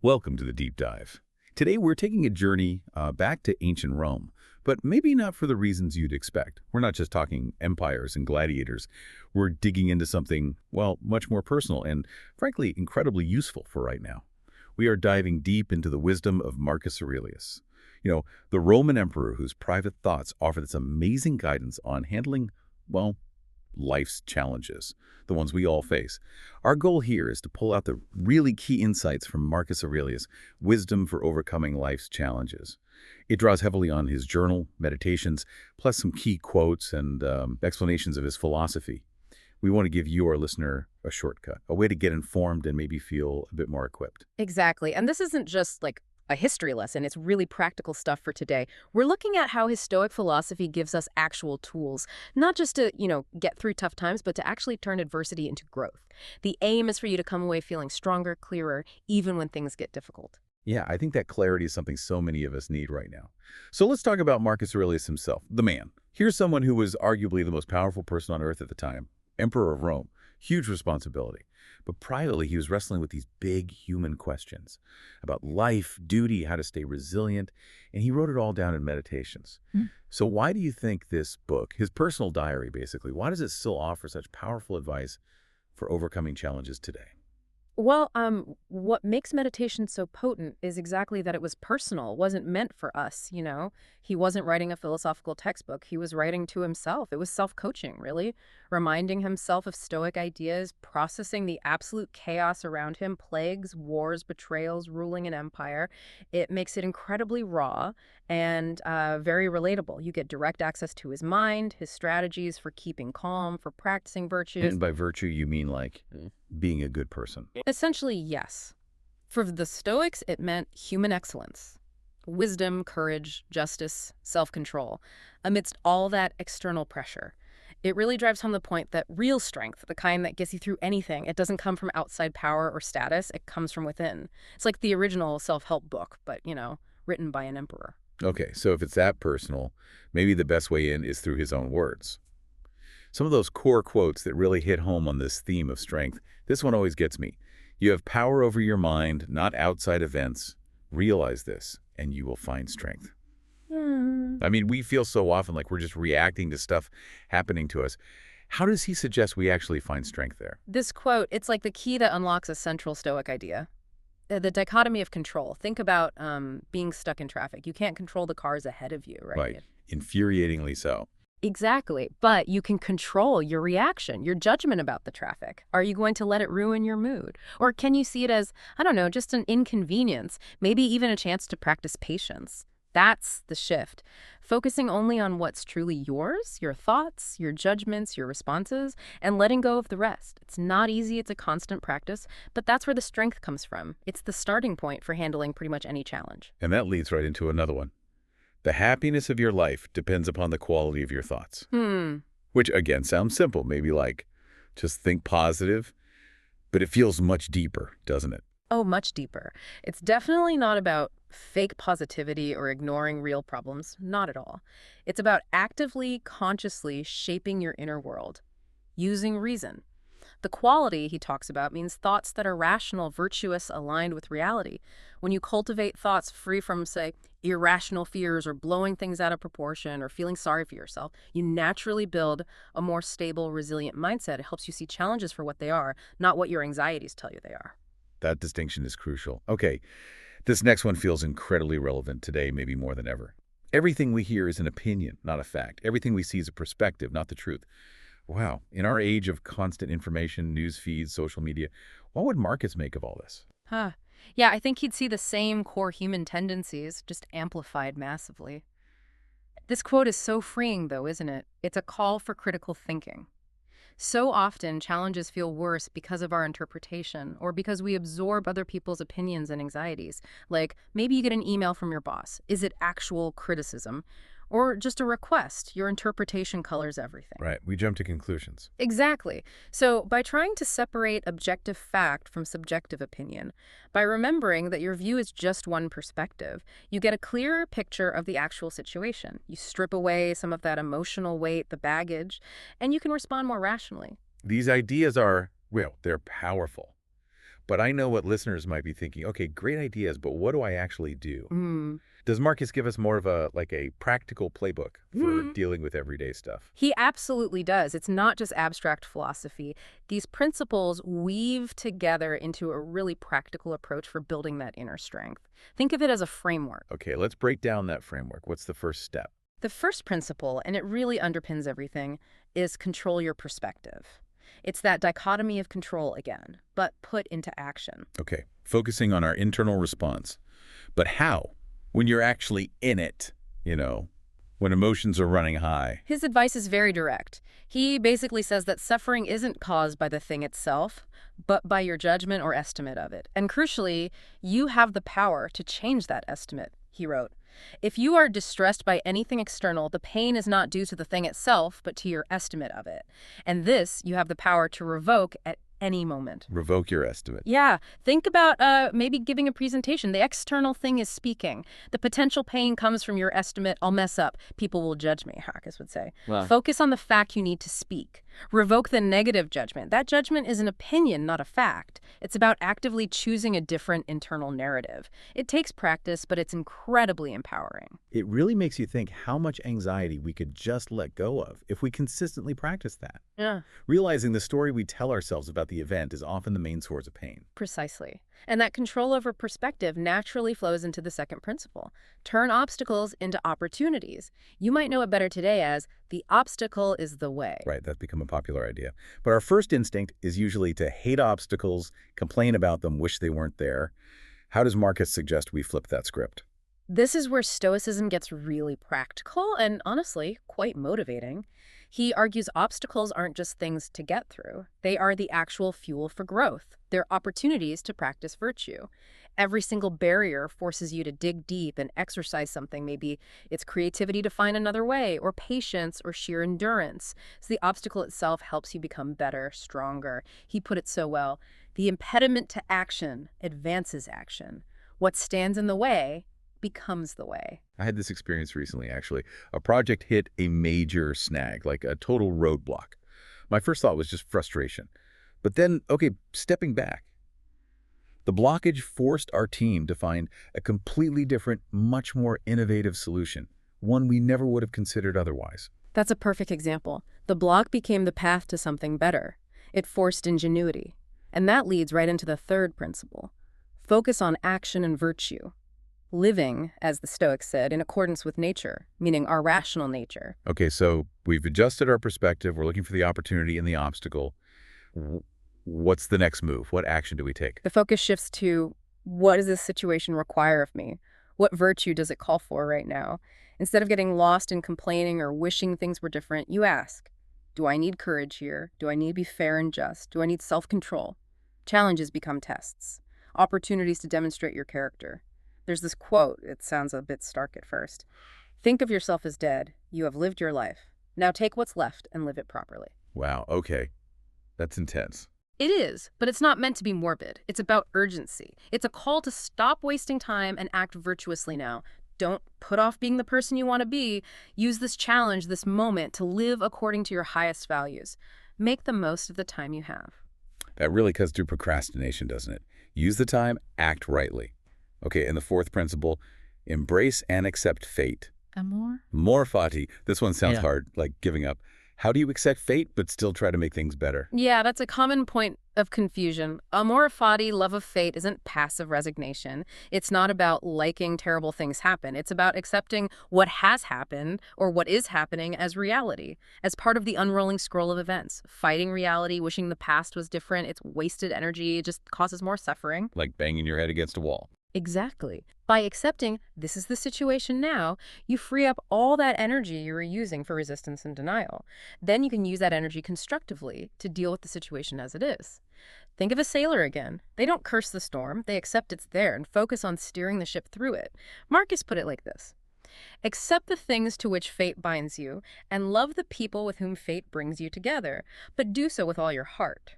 Welcome to the Deep Dive. Today we're taking a journey back to ancient Rome, but maybe not for the reasons you'd expect. We're not just talking empires and gladiators. We're digging into something, well, much more personal and, frankly, incredibly useful for right now. We are diving deep into the wisdom of Marcus Aurelius. The Roman emperor whose private thoughts offer this amazing guidance on handling, well, life's challenges, the ones we all face. Our goal here is to pull out the really key insights from Marcus Aurelius' wisdom for overcoming life's challenges. It draws heavily on his journal, meditations, plus some key quotes and explanations of his philosophy. We want to give you, our listener, a shortcut, a way to get informed and maybe feel a bit more equipped. Exactly. And this isn't just like a history lesson. It's really practical stuff for today. We're looking at how his Stoic philosophy gives us actual tools, not just to, get through tough times, but to actually turn adversity into growth. The aim is for you to come away feeling stronger, clearer, even when things get difficult. Yeah, I think that clarity is something so many of us need right now. So let's talk about Marcus Aurelius himself, the man. Here's someone who was arguably the most powerful person on earth at the time, Emperor of Rome. Huge responsibility. But privately, he was wrestling with these big human questions about life, duty, how to stay resilient, and he wrote it all down in meditations. So why do you think this book, his personal diary basically, why does it still offer such powerful advice for overcoming challenges today? Well, what makes meditation so potent is exactly that it was personal. It wasn't meant for us. He wasn't writing a philosophical textbook. He was writing to himself. It was self-coaching, really, reminding himself of Stoic ideas, processing the absolute chaos around him, plagues, wars, betrayals, ruling an empire. It makes it incredibly raw and very relatable. You get direct access to his mind, his strategies for keeping calm, for practicing virtues. And by virtue, you mean like being a good person. Essentially, yes. For the Stoics, it meant human excellence, wisdom, courage, justice, self-control, amidst all that external pressure. It really drives home the point that real strength, the kind that gets you through anything, it doesn't come from outside power or status, it comes from within. It's like the original self-help book, but, written by an emperor. Okay, so if it's that personal, maybe the best way in is through his own words. Some of those core quotes that really hit home on this theme of strength, this one always gets me. You have power over your mind, not outside events. Realize this, and you will find strength. I mean, we feel so often like we're just reacting to stuff happening to us. How does he suggest we actually find strength there? This quote, it's like the key that unlocks a central Stoic idea. The dichotomy of control. Think about being stuck in traffic. You can't control the cars ahead of you, right? Right. Infuriatingly so. Exactly. But you can control your reaction, your judgment about the traffic. Are you going to let it ruin your mood? Or can you see it as, I don't know, just an inconvenience, maybe even a chance to practice patience? That's the shift. Focusing only on what's truly yours, your thoughts, your judgments, your responses, and letting go of the rest. It's not easy, it's a constant practice, but that's where the strength comes from. It's the starting point for handling pretty much any challenge. And that leads right into another one. The happiness of your life depends upon the quality of your thoughts. Which, again, sounds simple. Maybe like, just think positive. But it feels much deeper, doesn't it? Oh, much deeper. It's definitely not about fake positivity or ignoring real problems. Not at all. It's about actively, consciously shaping your inner world, using reason. The quality he talks about means thoughts that are rational, virtuous, aligned with reality. When you cultivate thoughts free from, say, irrational fears or blowing things out of proportion or feeling sorry for yourself, you naturally build a more stable, resilient mindset. It helps you see challenges for what they are, not what your anxieties tell you they are. That distinction is crucial. Okay, this next one feels incredibly relevant today, maybe more than ever. Everything we hear is an opinion, not a fact. Everything we see is a perspective, not the truth. Wow, in our age of constant information, news feeds, social media, what would Marcus make of all this? Yeah, I think he'd see the same core human tendencies, just amplified massively. This quote is so freeing, though, isn't it? It's a call for critical thinking. So often, challenges feel worse because of our interpretation or because we absorb other people's opinions and anxieties. Like, maybe you get an email from your boss. Is it actual criticism? Or just a request? Your interpretation colors everything. Right, we jump to conclusions. Exactly. So by trying to separate objective fact from subjective opinion, by remembering that your view is just one perspective, you get a clearer picture of the actual situation. You strip away some of that emotional weight, the baggage, and you can respond more rationally. These ideas are, well, they're powerful. But I know what listeners might be thinking, okay, great ideas, but what do I actually do? Mm. Does Marcus give us more of a practical playbook for dealing with everyday stuff? He absolutely does. It's not just abstract philosophy. These principles weave together into a really practical approach for building that inner strength. Think of it as a framework. Okay, let's break down that framework. What's the first step? The first principle, and it really underpins everything, is control your perspective. It's that dichotomy of control again, but put into action. Okay, focusing on our internal response. But how? When you're actually in it, when emotions are running high. His advice is very direct. He basically says that suffering isn't caused by the thing itself, but by your judgment or estimate of it. And crucially, you have the power to change that estimate, he wrote. If you are distressed by anything external, the pain is not due to the thing itself, but to your estimate of it. And this you have the power to revoke at any moment. Revoke your estimate. Yeah. Think about maybe giving a presentation. The external thing is speaking. The potential pain comes from your estimate. I'll mess up. People will judge me, Marcus would say. Wow. Focus on the fact you need to speak. Revoke the negative judgment. That judgment is an opinion, not a fact. It's about actively choosing a different internal narrative. It takes practice, but it's incredibly empowering. It really makes you think how much anxiety we could just let go of if we consistently practice that. Yeah. Realizing the story we tell ourselves about the event is often the main source of pain. Precisely. And that control over perspective naturally flows into the second principle. Turn obstacles into opportunities. You might know it better today as the obstacle is the way. Right, that's become a popular idea. But our first instinct is usually to hate obstacles, complain about them, wish they weren't there. How does Marcus suggest we flip that script? This is where Stoicism gets really practical and, honestly, quite motivating. He argues obstacles aren't just things to get through. They are the actual fuel for growth. They're opportunities to practice virtue. Every single barrier forces you to dig deep and exercise something. Maybe it's creativity to find another way, or patience, or sheer endurance. So the obstacle itself helps you become better, stronger. He put it so well. The impediment to action advances action. What stands in the way becomes the way. I had this experience recently, actually. A project hit a major snag, like a total roadblock. My first thought was just frustration. But then, okay, stepping back. The blockage forced our team to find a completely different, much more innovative solution, one we never would have considered otherwise. That's a perfect example. The block became the path to something better. It forced ingenuity. And that leads right into the third principle. Focus on action and virtue. Living, as the Stoics said, in accordance with nature, meaning our rational nature. Okay, so we've adjusted our perspective. We're looking for the opportunity and the obstacle. What's the next move? What action do we take? The focus shifts to, what does this situation require of me? What virtue does it call for right now? Instead of getting lost in complaining or wishing things were different, you ask, do I need courage here? Do I need to be fair and just? Do I need self-control? Challenges become tests, opportunities to demonstrate your character. There's this quote, it sounds a bit stark at first. Think of yourself as dead. You have lived your life. Now take what's left and live it properly. Wow, okay. That's intense. It is, but it's not meant to be morbid. It's about urgency. It's a call to stop wasting time and act virtuously now. Don't put off being the person you want to be. Use this challenge, this moment, to live according to your highest values. Make the most of the time you have. That really cuts through procrastination, doesn't it? Use the time, act rightly. Okay, and the fourth principle, embrace and accept fate. Amor? More fati. This one sounds Yeah. hard, like giving up. How do you accept fate but still try to make things better? Yeah, that's a common point of confusion. Amor fati, love of fate, isn't passive resignation. It's not about liking terrible things happen. It's about accepting what has happened or what is happening as reality, as part of the unrolling scroll of events. Fighting reality, wishing the past was different, it's wasted energy, it just causes more suffering. Like banging your head against a wall. Exactly. By accepting this is the situation now, you free up all that energy you were using for resistance and denial. Then you can use that energy constructively to deal with the situation as it is. Think of a sailor again. They don't curse the storm, they accept it's there and focus on steering the ship through it. Marcus put it like this. Accept the things to which fate binds you and love the people with whom fate brings you together, but do so with all your heart.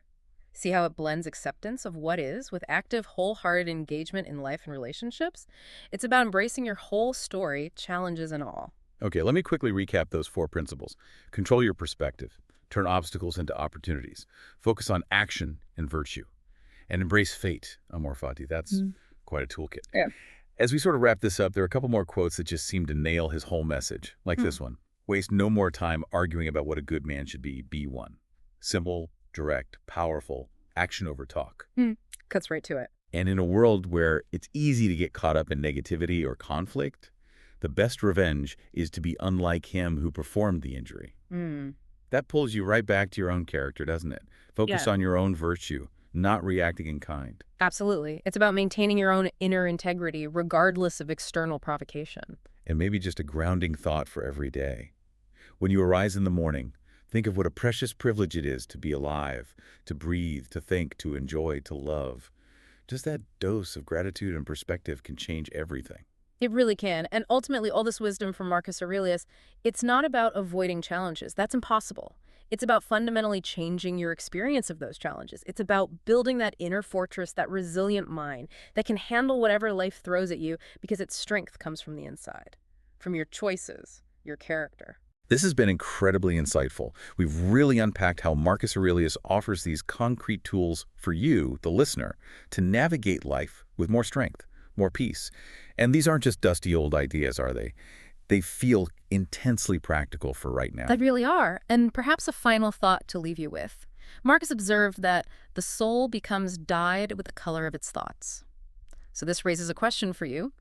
See how it blends acceptance of what is with active, wholehearted engagement in life and relationships? It's about embracing your whole story, challenges and all. Okay, let me quickly recap those four principles. Control your perspective. Turn obstacles into opportunities. Focus on action and virtue. And embrace fate, amor fati. That's Mm. quite a toolkit. Yeah. As we sort of wrap this up, there are a couple more quotes that just seem to nail his whole message, like Hmm. this one. Waste no more time arguing about what a good man should be one. Simple, direct, powerful, action over talk. Hmm. Cuts right to it. And in a world where it's easy to get caught up in negativity or conflict, the best revenge is to be unlike him who performed the injury. Mm. That pulls you right back to your own character, doesn't it? Focus Yeah. on your own virtue, not reacting in kind. Absolutely. It's about maintaining your own inner integrity regardless of external provocation. And maybe just a grounding thought for every day. When you arise in the morning, think of what a precious privilege it is to be alive, to breathe, to think, to enjoy, to love. Just that dose of gratitude and perspective can change everything. It really can. And ultimately, all this wisdom from Marcus Aurelius, it's not about avoiding challenges. That's impossible. It's about fundamentally changing your experience of those challenges. It's about building that inner fortress, that resilient mind that can handle whatever life throws at you because its strength comes from the inside, from your choices, your character. This has been incredibly insightful. We've really unpacked how Marcus Aurelius offers these concrete tools for you, the listener, to navigate life with more strength, more peace. And these aren't just dusty old ideas, are they? They feel intensely practical for right now. They really are. And perhaps a final thought to leave you with. Marcus observed that the soul becomes dyed with the color of its thoughts. So this raises a question for you.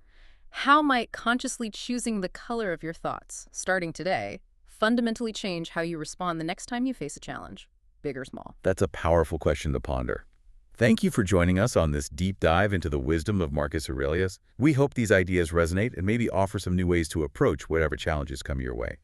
How might consciously choosing the color of your thoughts, starting today, fundamentally change how you respond the next time you face a challenge, big or small? That's a powerful question to ponder. Thank you for joining us on this deep dive into the wisdom of Marcus Aurelius. We hope these ideas resonate and maybe offer some new ways to approach whatever challenges come your way.